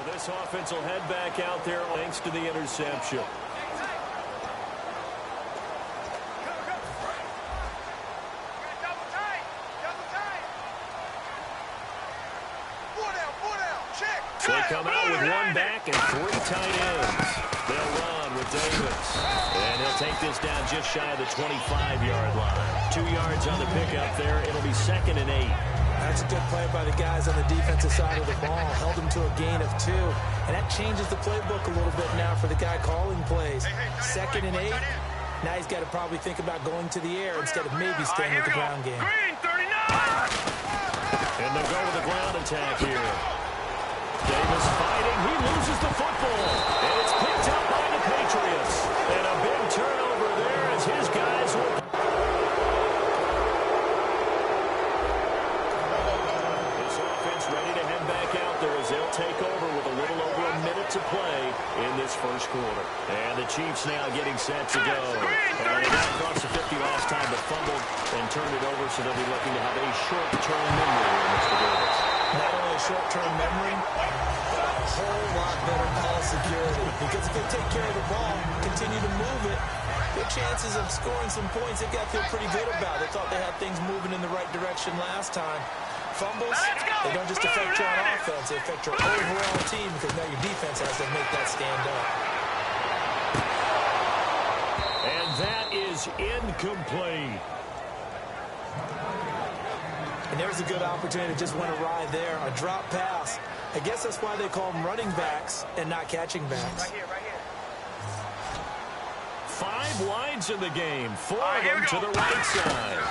So this offense will head back out there thanks to the interception. They come out with one back and three tight ends. They'll run with Davis. And he'll take this down just shy of the 25-yard line. 2 yards on the pickup there. It'll be 2nd and 8. That's a good play by the guys on the defensive side of the ball. Held them to a gain of 2. And that changes the playbook a little bit now for the guy calling plays. 2nd and 8. Now he's got to probably think about going to the air instead of maybe staying with the ground game. And they'll go with the ground attack here. Davis fighting. He loses the football. And it's picked up by the Patriots. And a big turnover there as his guys will... This offense ready to head back out there as they'll take over with a little over a minute to play in this first quarter. And the Chiefs now getting set to go. And they got across the 50 last time, but fumbled and turned it over, so they'll be looking to have a short-term memory in Mr. Davis. Not only short-term memory, but a whole lot better ball security. Because if they take care of the ball, continue to move it, good chances of scoring some points they've got to feel pretty good about. They thought they had things moving in the right direction last time. Fumbles, they don't just affect you on offense, they affect your overall team because now your defense has to make that stand up. And that is incomplete. And there's a good opportunity to just win a ride there. A drop pass. I guess that's why they call them running backs and not catching backs. Right here, right here. 5 wides in the game. 4 of them to the right side.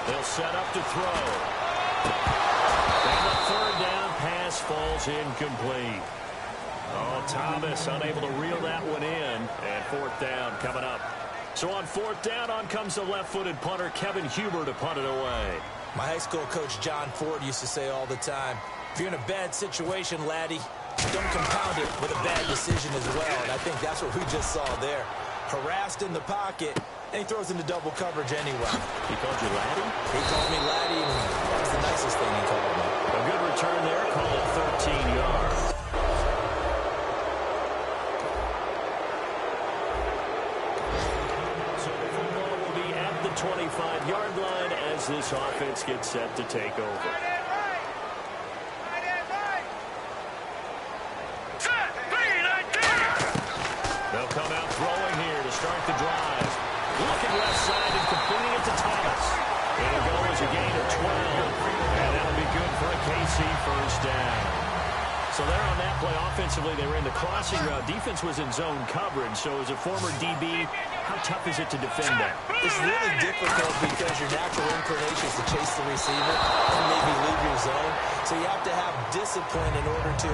They'll set up to throw. And the 3rd down pass falls incomplete. Oh, Thomas unable to reel that one in. And 4th down coming up. So on 4th down, on comes the left-footed punter, Kevin Huber, to punt it away. My high school coach, John Ford, used to say all the time, if you're in a bad situation, laddie, don't compound it with a bad decision as well. And I think that's what we just saw there. Harassed in the pocket, and he throws into double coverage anyway. He called you laddie? He called me laddie, and that was the nicest thing he called me. A good return there, call it 13 yards. So the football will be at the 25-yard line as this offense gets set to take over. They'll come out throwing here to start the drive. Looking left side and completing it to Thomas. It'll go as a gain of 12. And that'll be good for a KC first down. So there on that play, offensively, they were in the crossing route. Defense was in zone coverage. So as a former DB, how tough is it to defend that? It's really difficult because your natural inclination is to chase the receiver and maybe leave your zone. So you have to have discipline in order to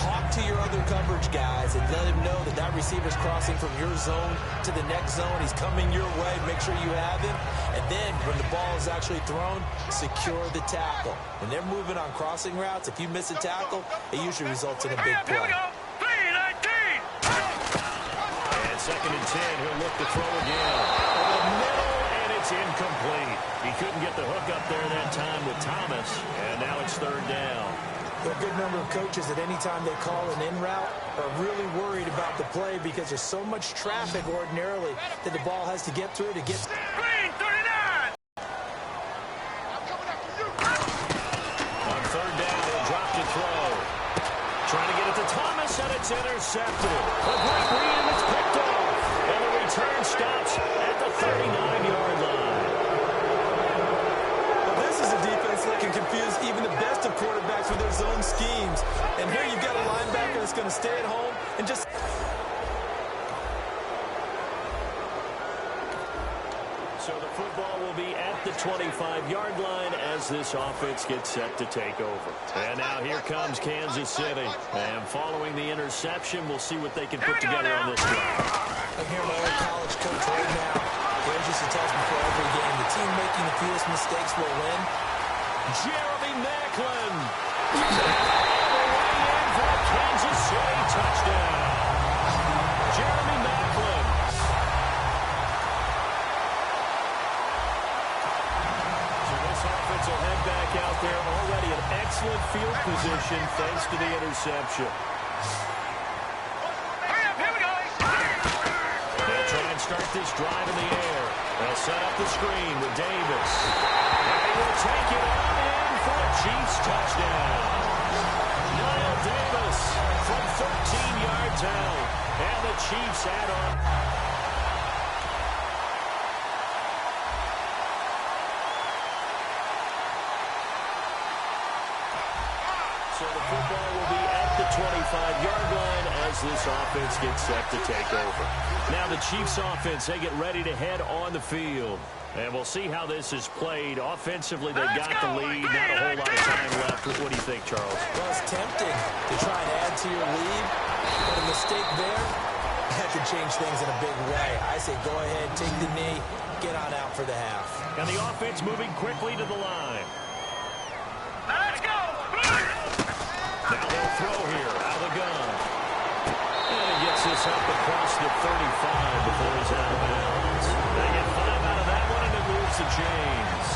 talk to your other coverage guys and let him know that that receiver's crossing from your zone to the next zone. He's coming your way. Make sure you have him. And then when the ball is actually thrown, secure the tackle. When they're moving on crossing routes, if you miss a tackle, it usually results in a big play. And 2nd and 10, he'll look to throw again. Over the middle, and it's incomplete. He couldn't get the hook up there that time with Thomas, and now it's 3rd down. A good number of coaches at any time they call an in route are really worried about the play because there's so much traffic ordinarily that the ball has to get through to get... Green, 39! On 3rd down, he'll drop to throw. Trying to get it to Thomas, and it's intercepted. A great read, and it's picked off. And the return stops at the 39-yard line. Well, this is a defense that can confuse even the best of quarterbacks with their zone schemes. And here you've got a linebacker that's going to stay at home and just... So the football will be at the 25-yard line as this offense gets set to take over. And now here comes Kansas City. And following the interception, we'll see what they can put together on this drive. I'm hearing my old college coach right now. He used to tell us before every game, the team making the fewest mistakes will win. Jeremy Maclin. Way in for a Kansas City touchdown. Jeremy Maclin. So this offense will head back out there already in excellent field position. completion thanks to the interception. They'll try and start this drive in the air. They'll set up the screen with Davis. And he will take it on in for a Chiefs touchdown. Niall Davis from 13 yards out. And the Chiefs add on. So the football will be at the 25-yard line as this offense gets set to take over. Now the Chiefs offense, they get ready to head on the field. And we'll see how this is played. Offensively, they've got the lead. Not a whole lot of time left. What do you think, Charles? Well, it's tempting to try and add to your lead. But a mistake there, that could change things in a big way. I say go ahead, take the knee, get on out for the half. And the offense moving quickly to the line. Let's go! Now they'll throw here out of the gun. And he gets this up across the 35 before he's out of bounds. They get 5 out of that one, and it moves the chains.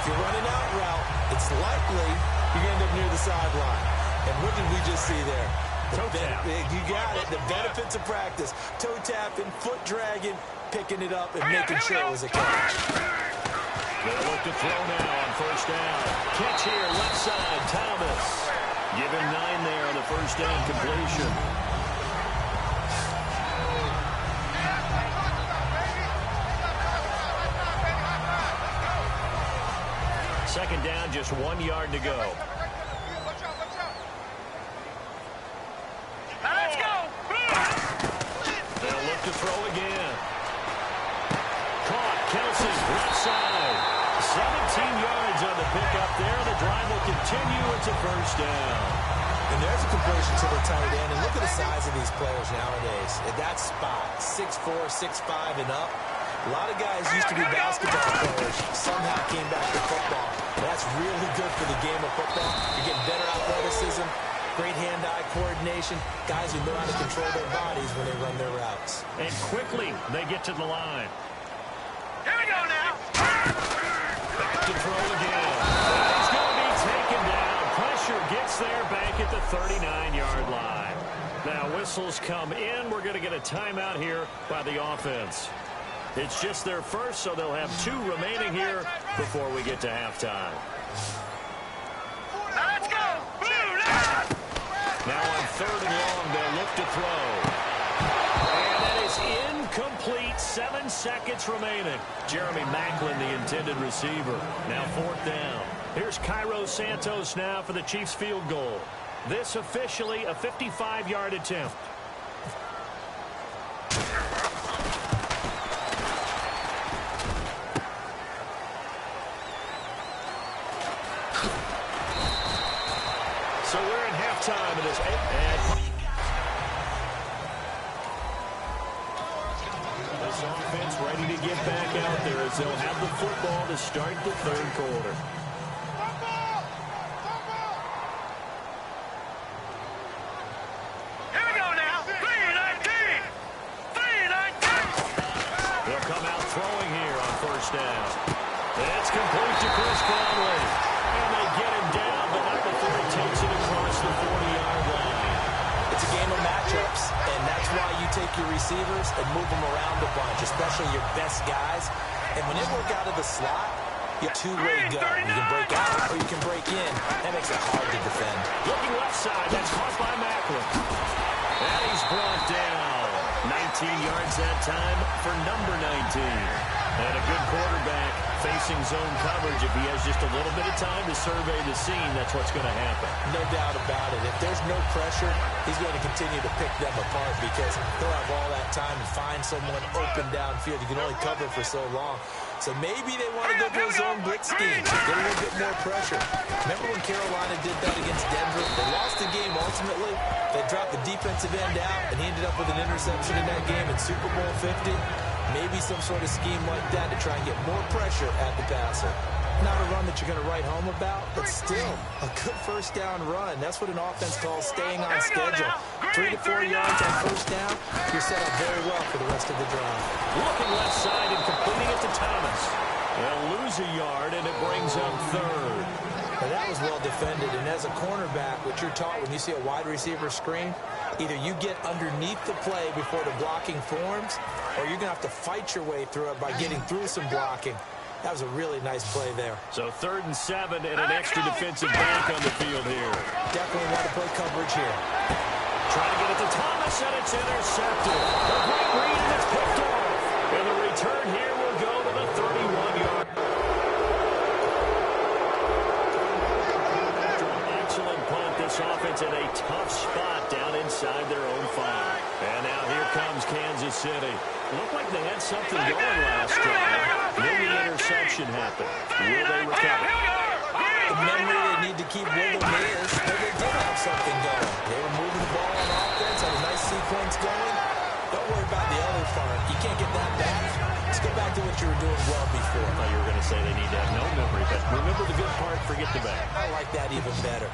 If you're running out route, it's likely you're going to end up near the sideline. And what did we just see there? Toe tap. You got it. The benefits of practice. Toe tapping, foot dragging, picking it up, and making sure it was a catch. They'll look to throw now on first down. Catch here, left side, Thomas. Give him 9 there on the first down completion. Second down, just 1 yard to go. Let's go! They'll look to throw again. Caught, Kelsey, left side. 17 yards on the pickup there. The drive will continue. It's a first down. And there's a completion to the tight end. And look at the size of these players nowadays. At that spot, 6'4", 6'5", and up. A lot of guys used to be basketball players. Somehow came back to football. And that's really good for the game of football. You get better athleticism, great hand-eye coordination. Guys who know how to control their bodies when they run their routes. And quickly, they get to the line. Here we go now! Back to throw again. He's going to be taken down. Pressure gets there back at the 39-yard line. Now whistles come in. We're going to get a timeout here by the offense. It's just their first, so they'll have 2 remaining here before we get to halftime. Let's go! Now on 3rd and long, they'll look to throw. And that is incomplete. 7 seconds remaining. Jeremy Maclin, the intended receiver. Now 4th down. Here's Cairo Santos now for the Chiefs field goal. This officially a 55-yard attempt. So we're in halftime of this. This offense ready to get back out there as they'll have the football to start the 3rd quarter. Here we go now! 3-19! 3-19! They'll come out throwing here on first down. It's complete to Chris Conley. And they get him down, but not before he takes it across the 40-yard line. It's a game of matchups, and that's why you take your receivers and move them around a bunch, especially your best guys. And when they work out of the slot, you have 2-way go. You can break out or you can break in. That makes it hard to defend. Looking left side, that's caught by Maclin. And he's brought down. 19 yards that time for number 19. And a good quarterback facing zone coverage. If he has just a little bit of time to survey the scene, that's what's going to happen. No doubt about it. If there's no pressure, he's going to continue to pick them apart because he'll have all that time to find someone open downfield. You can only cover for so long. So maybe they want to go to a zone blitz scheme, get a little bit more pressure. Remember when Carolina did that against Denver? They lost the game ultimately. They dropped the defensive end out, and he ended up with an interception in that game in Super Bowl 50. Maybe some sort of scheme like that to try and get more pressure at the passer. Not a run that you're going to write home about, but still a good first down run. That's what an offense calls staying on schedule. 3 to 4 yards on first down, you're set up very well for the rest of the drive. Looking left side and completing it to Thomas. They'll lose a yard, and it brings up 3rd. Now that was well defended, and as a cornerback, what you're taught when you see a wide receiver screen, either you get underneath the play before the blocking forms, or you're going to have to fight your way through it by getting through some blocking. That was a really nice play there. So 3rd and 7 and an extra defensive back on the field here. Definitely want to play coverage here. Trying to get it to Thomas, and it's intercepted. A great read, and it's picked off. And the return here will go to the 31-yard. Excellent punt. This offense in a tough spot down inside their own 5. And now here comes Kansas City. Looked like they had something going last drive. Then the interception happened. Will they recover? The memory they need to keep with them is that they did have something going. They were moving the ball on offense, had a nice sequence going. Don't worry about the other part. You can't get that back. Let's go back to what you were doing well before. I thought you were going to say they need to have no memory, but remember the good part, forget the bad. I like that even better.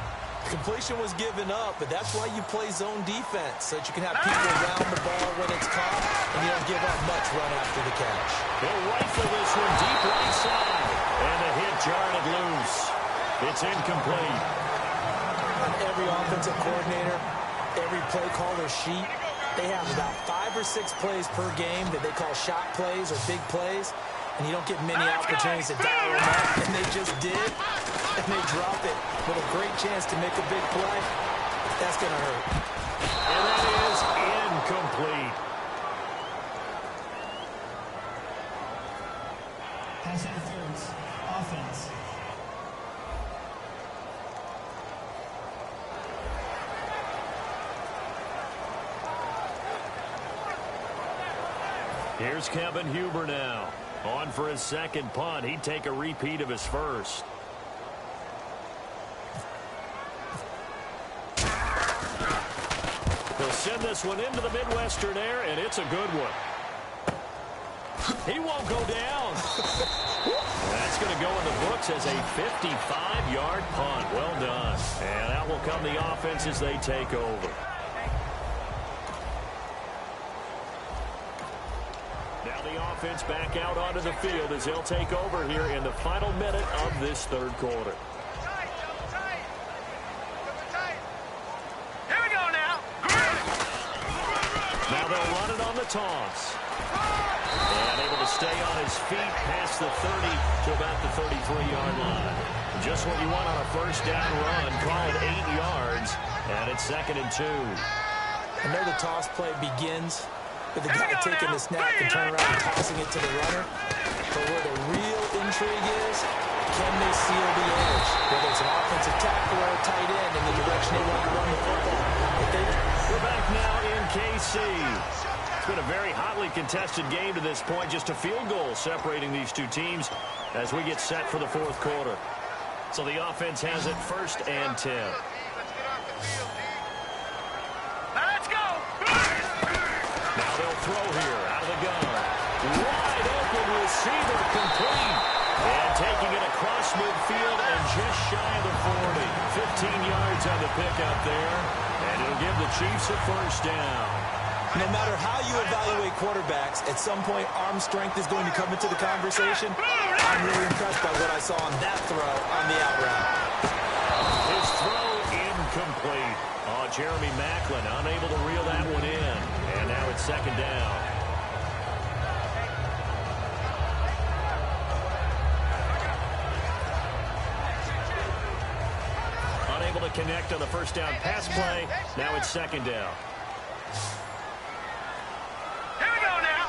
Completion was given up, but that's why you play zone defense, so that you can have people around the ball when it's caught, and you don't give up much run after the catch. They'll rifle this one deep right side, and the hit jarred it loose. It's incomplete. On every offensive coordinator, every play caller sheet, they have about 5 or 6 plays per game that they call shot plays or big plays, and you don't get many opportunities to dial them up, and they just did, and they drop it with a great chance to make a big play. That's going to hurt. And that is incomplete. Pass interference. Offense. Here's Kevin Huber now. On for his second punt. He'd take a repeat of his first. He'll send this one into the Midwestern air, and it's a good one. He won't go down. That's going to go in the books as a 55-yard punt. Well done. And out will come the offense as they take over. Now the offense back out onto the field as they'll take over here in the final minute of this 3rd quarter. Here we go now. Now they'll run it on the toss. And able to stay on his feet past the 30 to about the 33-yard line. Just what you want on a first down run. Call it 8 yards. And it's 2nd and 2. I know the toss play begins with the guy taking the snap and turning around and tossing it to the runner. But where the real intrigue is, can they seal the edge? Whether it's an offensive tackle or a tight end in the direction they want to run the football. We're back now in KC. It's been a very hotly contested game to this point. Just a field goal separating these two teams as we get set for the 4th quarter. So the offense has it 1st and 10. Let's go. Now they'll throw here out of the gun. Wide open receiver complete. And taking it across midfield and just shy of the 40. 15 yards on the pickup there. And it'll give the Chiefs a first down. No matter how you evaluate quarterbacks, at some point arm strength is going to come into the conversation. I'm really impressed by what I saw on that throw on the out route. His throw incomplete. Oh, Jeremy Maclin unable to reel that one in. And now it's 2nd down. Unable to connect on the first down pass play. Now it's 2nd down. Here we go now.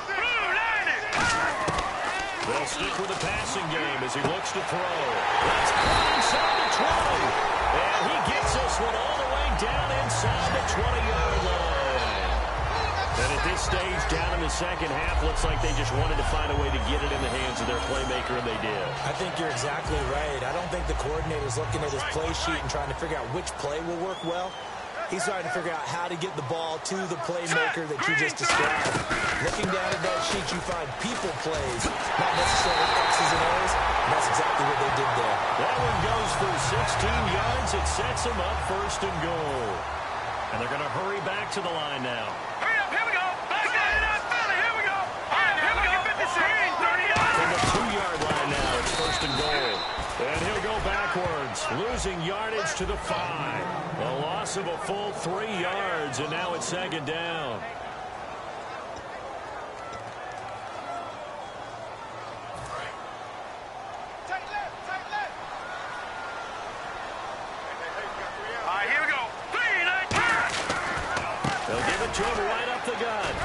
They'll stick with the passing game as he looks to throw. Let's put inside the 20. And he gets this one all the way down inside the 20-yard line. And at this stage, down in the second half, looks like they just wanted to find a way to get it in the hands of their playmaker, and they did. I think you're exactly right. I don't think the coordinator's looking at his play sheet and trying to figure out which play will work well. He's trying to figure out how to get the ball to the playmaker that you just described. Looking down at that sheet, you find people plays, not necessarily X's and O's. And that's exactly what they did there. That one goes for 16 yards. It sets them up 1st and goal. And they're going to hurry back to the line now. Hurry up. Here we go. Back down that fella. Here we go. All right, here we go. 30 yards. From the 2-yard line now, it's 1st and goal. And he'll go backwards. losing yardage to the 5. A loss of a full 3 yards, and now it's 2nd down. They'll give it to him right up the gut.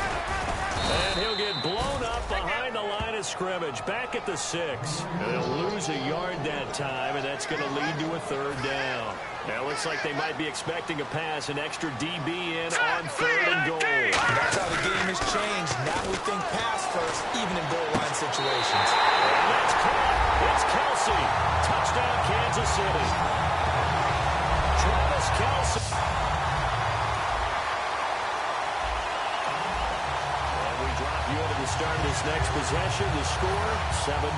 And he'll get blown up behind the line of scrimmage. Back at the 6. And they'll lose a yard that time, and that's going to lead to a 3rd down. Now, it looks like they might be expecting a pass, an extra DB in on 3rd and goal. That's how the game has changed. Now we think pass first, even in goal line situations. And that's caught. It's Kelsey. Touchdown, Kansas City. Travis Kelsey. You into the start of this next possession. The score, 7-0.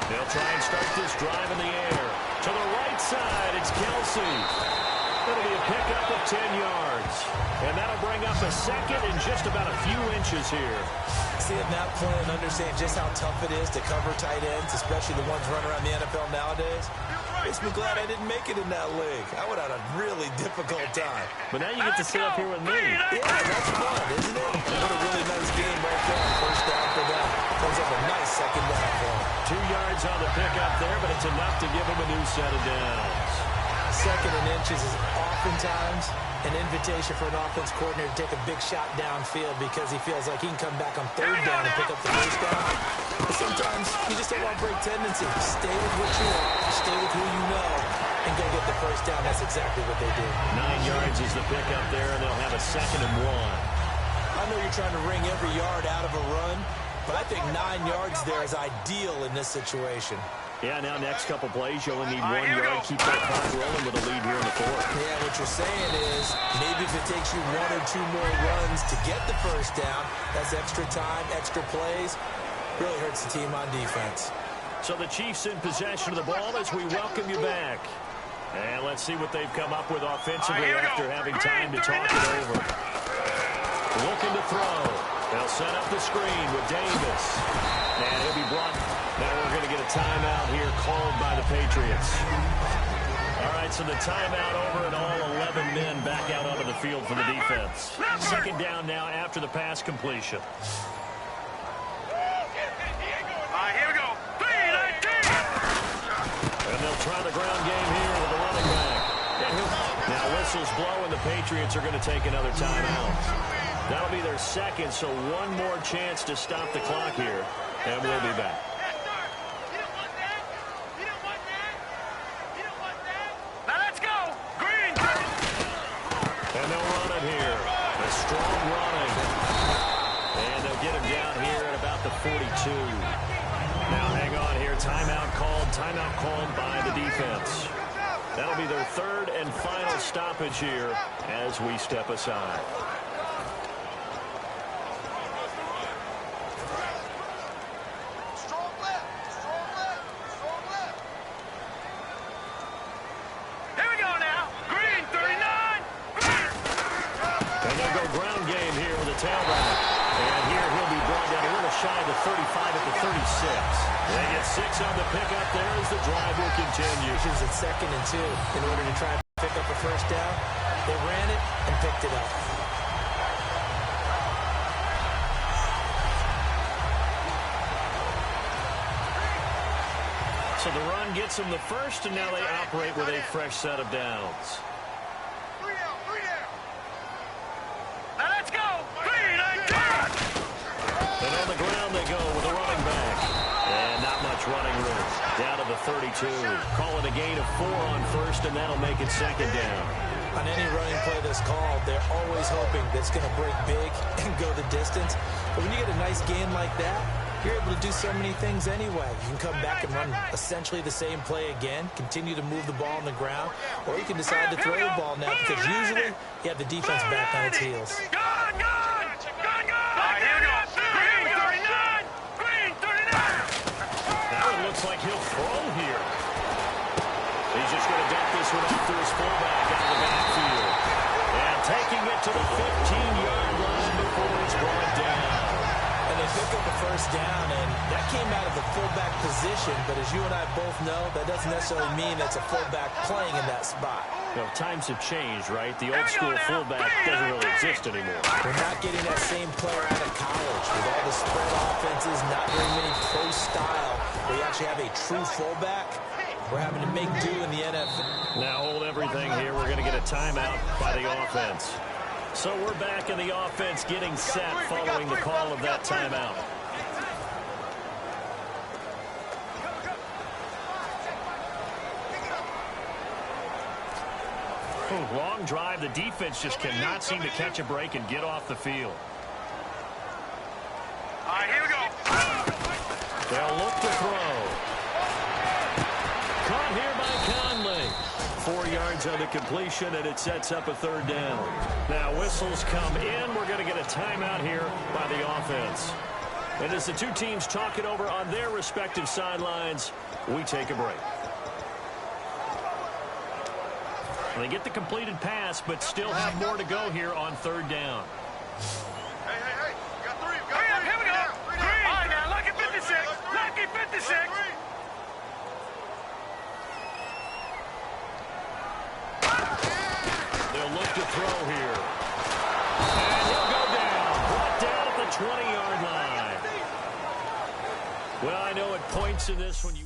They'll try and start this drive in the air. To the right side, it's Kelsey. It'll be a pickup of 10 yards. And that'll bring up a 2nd and just about a few inches here. Seeing that play and understand just how tough it is to cover tight ends, especially the ones running around the NFL nowadays, makes me glad I didn't make it in that league. I would have had a really difficult time. But now you get to sit up here with me. Yeah, that's fun, isn't it? What a really nice game right there. First down for them. Comes up a nice 2nd down for them. 2 yards on the pickup there, but it's enough to give them a new set of downs. 2nd and inches is oftentimes an invitation for an offense coordinator to take a big shot downfield because he feels like he can come back on 3rd down and pick up the first down. But sometimes you just don't want to break tendency. Stay with what you are, stay with who you know, and go get the first down. That's exactly what they did. 9 yards is the pickup there, and they'll have a 2nd and 1. I know you're trying to wring every yard out of a run, but I think 9 yards there is ideal in this situation. Yeah, now next couple plays, you only need 1 yard. Keep that clock rolling with a lead here in the 4th. Yeah, what you're saying is maybe if it takes you 1 or 2 more runs to get the first down, that's extra time, extra plays. Really hurts the team on defense. So the Chiefs in possession of the ball as we welcome you back. And let's see what they've come up with offensively after having time to talk it over. Looking to throw. They'll set up the screen with Davis. And he'll be brought. Now we're going to get a timeout here called by the Patriots. All right, so the timeout over and all 11 men back out onto the field for the defense. 2nd down now after the pass completion. Here we go. 3-19. And they'll try the ground game here with the running back. Now whistles blow and the Patriots are going to take another timeout. That'll be their 2nd, so 1 more chance to stop the clock here. And we'll be back. Now let's go. Green. And they'll run it here. A strong running. And they'll get him down here at about the 42. Now hang on here. Timeout called by the defense. That'll be their 3rd and final stoppage here as we step aside. Here we go now. Green, 39. And they'll go ground game here with a tailback. And here he'll be brought down a little shy of the 35 at the 36. They get 6 on the pickup there as the drive will continue. It's at 2nd and 2 in order to try and pick up a first down. They ran it and picked it up. So the run gets them the first, and now they operate with a fresh set of downs. Now let's go. 3-19. And on the ground they go with a running back. And not much running room. Down to the 32. Call it a gain of 4 on first, and that'll make it 2nd down. On any running play that's called, they're always hoping that it's going to break big and go the distance. But when you get a nice gain like that, you're able to do so many things anyway. You can come back and run essentially the same play again, continue to move the ball on the ground, or you can decide to throw the ball now because usually you have the defense back on its heels. Gone. Here we go. Green, 39. Green, 39. Now it looks like he'll throw here. He's just going to dump this one off to his fullback out of the backfield. And taking it to the 15-yard line before he's brought down. And as pick up a first down, and that came out of the fullback position, but as you and I both know, that doesn't necessarily mean that's a fullback playing in that spot. Well, times have changed, right? The old school fullback doesn't really exist anymore. We're not getting that same player out of college with all the spread offenses, not very many pro style, where you actually have a true fullback. We're having to make do in the NFL. Now hold everything here. We're going to get a timeout by the offense. So we're back in the offense getting set following the call of that timeout. Long drive. The defense just cannot seem to catch a break and get off the field. All right, here we go. They'll look to throw. Caught here by Conley. 4 yards on the completion, and it sets up a third down. Now whistles come in. We're going to get a timeout here by the offense. And as the two teams talk it over on their respective sidelines, we take a break. They get the completed pass, but still have more to go here on third down. Hey, you got three. Here we go. Green. All right, now, lucky 56. Lucky 56. They'll look to throw here. And he'll go down. Brought down at the 20-yard line. Well, I know at points in this when you...